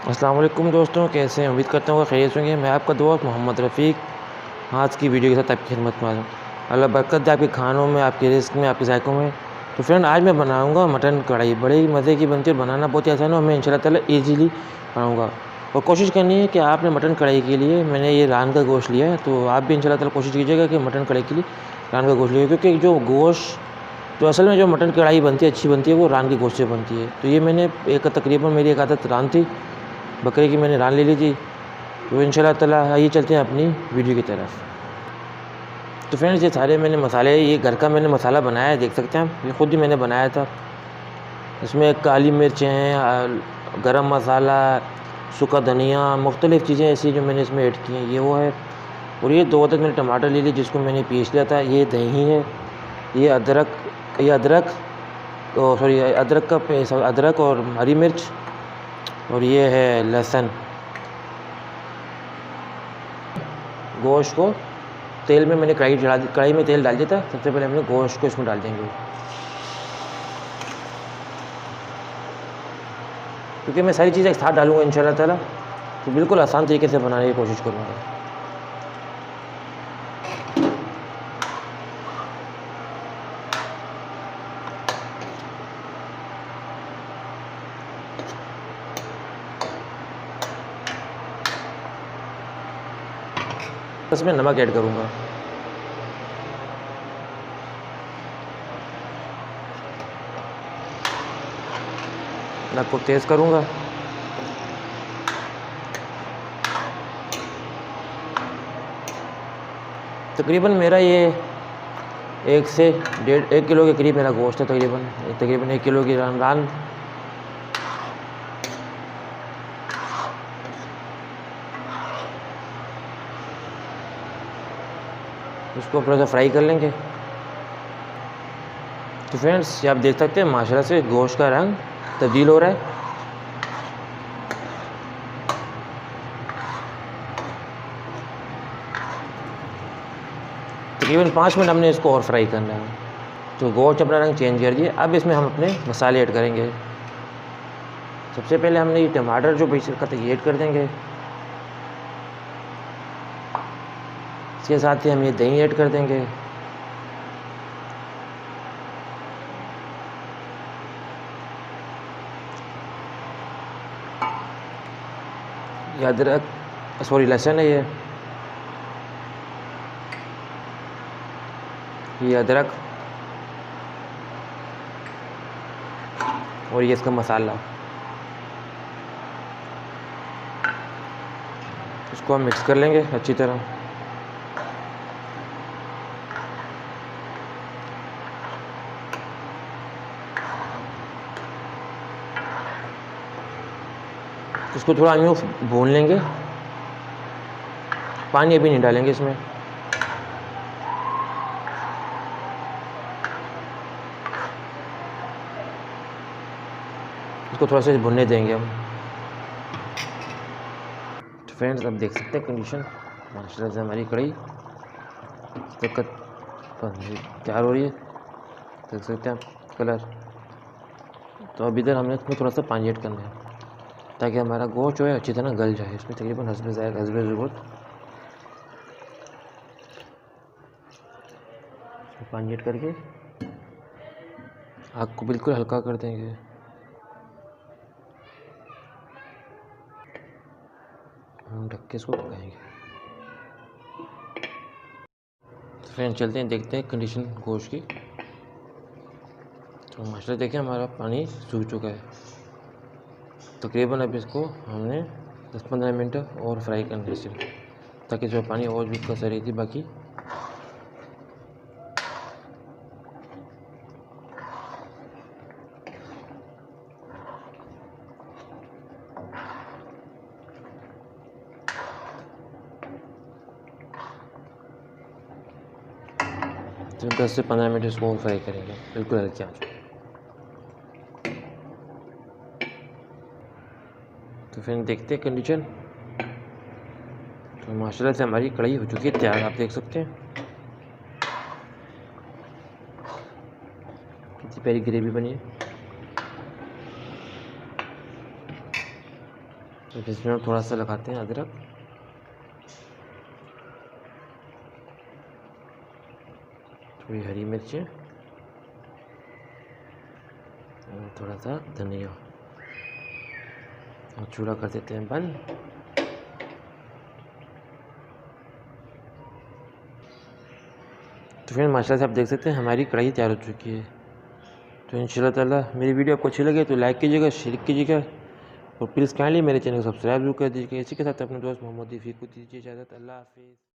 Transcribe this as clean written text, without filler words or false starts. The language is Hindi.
अस्सलाम वालेकुम दोस्तों, कैसे हैं? उम्मीद करता हूँ खैरियत से होंगे। मैं आपका दोस्त मोहम्मद रफ़ीक आज की वीडियो के साथ आपकी खिदमत में आया हूँ। अल्लाह बरकत दे आपके खानों में, आपके रिज़्क़ में, आपके ज़ायक़ों में। तो फ्रेंड, आज मैं बनाऊँगा मटन कढ़ाई। बड़े ही मज़े की बनती है और बनाना बहुत ही आसान है और मैं इंशाअल्लाह ताला ईज़िली बनाऊँगा। और कोशिश करनी है कि आपने मटन कढ़ाई के लिए मैंने ये रान का गोश्त लिया है, तो आप भी इंशाअल्लाह ताला कोशिश कीजिएगा कि मटन कढ़ाई के लिए रान का गोश्त लीजिए, क्योंकि जो गोश्त तो असल में जो मटन कढ़ाई बनती है, अच्छी बनती है, वो रान के गोश्त से बनती है। तो ये मैंने तकरीबन मेरी एक आदत रान थी, बकरे की मैंने रान ले ली थी। तो इंशाल्लाह ताला आइए चलते हैं अपनी वीडियो की तरफ। तो फ्रेंड्स, ये सारे मैंने मसाले, ये घर का मैंने मसाला बनाया है, देख सकते हैं आप, ये ख़ुद ही मैंने बनाया था। इसमें काली मिर्च हैं, गरम मसाला, सूखा धनिया, मुख्तलिफ़ चीज़ें ऐसी जो मैंने इसमें ऐड की हैं, ये वो है। और ये 2 अदद मैंने टमाटर ले लिए जिसको मैंने पीस लिया था। ये दही है, ये अदरक सॉरी अदरक का पेस्ट, अदरक और हरी मिर्च, और ये है लहसुन। गोश्त को तेल में मैंने कढ़ाई में तेल डाल दिया था। सबसे पहले हमने गोश्त को इसमें डाल देंगे, क्योंकि मैं सारी चीज़ें एक साथ डालूँगा इंशाल्लाह ताला, तो बिल्कुल आसान तरीके से बनाने की कोशिश करूँगा। इसमें नमक ऐड करूँगा। नमक को तेज़ करूँगा। तकरीबन मेरा ये 1 से 1.5 किलो के करीब मेरा गोश्त है। तकरीबन 1 किलो की रान। इसको थोड़ा सा फ्राई कर लेंगे। तो फ्रेंड्स, ये आप देख सकते हैं माशाल्लाह से गोश्त का रंग तब्दील हो रहा है। तकरीबन 5 मिनट हमने इसको और फ्राई करना है। तो गोश्त अपना रंग चेंज कर दिया। अब इसमें हम अपने मसाले ऐड करेंगे। सबसे पहले हमने ये टमाटर जो पीस रखा था ये ऐड कर देंगे। इसके साथ ही हम ये दही ऐड कर देंगे। ये लहसुन है, ये अदरक, और ये इसका मसाला। इसको हम मिक्स कर लेंगे अच्छी तरह। इसको थोड़ा यूँ भून लेंगे। पानी अभी नहीं डालेंगे इसमें। इसको थोड़ा सा भुनने देंगे हम। तो फ्रेंड्स, अब देख सकते हैं कंडीशन माशाल्लाह से हमारी कढ़ाई तैयार हो रही है। देख सकते हैं आप कलर। तो अब इधर हमने इसमें थोड़ा सा पानी ऐड करना है ताकि हमारा गोश्त जो है अच्छी तरह गल जाए। इसमें तकरीबन हस्बे ज़रूरत पानी ऐड करके आग को बिल्कुल हल्का कर देंगे। हम ढक के इसको पकाएंगे। तो फ्रेंड, चलते हैं, देखते हैं कंडीशन गोश्त की। तो माशाल्लाह देखिए हमारा पानी सूख चुका है। तकरीबन अब इसको हमने 10-15 मिनट और फ्राई करना है सिर्फ, ताकि जो पानी और भी कसर रही थी बाकी। तो 10 से 15 मिनट इसको और फ्राई करेंगे बिल्कुल हल्की आंच पे। तो फिर देखते हैं कंडीशन। तो माशाल्लाह से हमारी कढ़ाई हो चुकी है तैयार, आप देख सकते हैं कितनी प्यारी ग्रेवी बनी है। तो इसमें हम थोड़ा सा लगाते हैं अदरक, थोड़ी हरी मिर्चें और थोड़ा सा धनिया, और चूल्हा कर देते हैं बंद। तो फिर माशाल्लाह से आप देख सकते हैं हमारी कढ़ाई तैयार हो चुकी है। तो इंशाल्लाह ताला मेरी वीडियो आपको अच्छी लगे तो लाइक कीजिएगा, शेयर कीजिएगा और प्लीज़ काइंडली मेरे चैनल को सब्सक्राइब जरूर कर दीजिएगा। इसी के साथ अपने दोस्त मोहम्मद रफ़ीक को दीजिए इजाज़त। अल्लाह हाफ़िज़।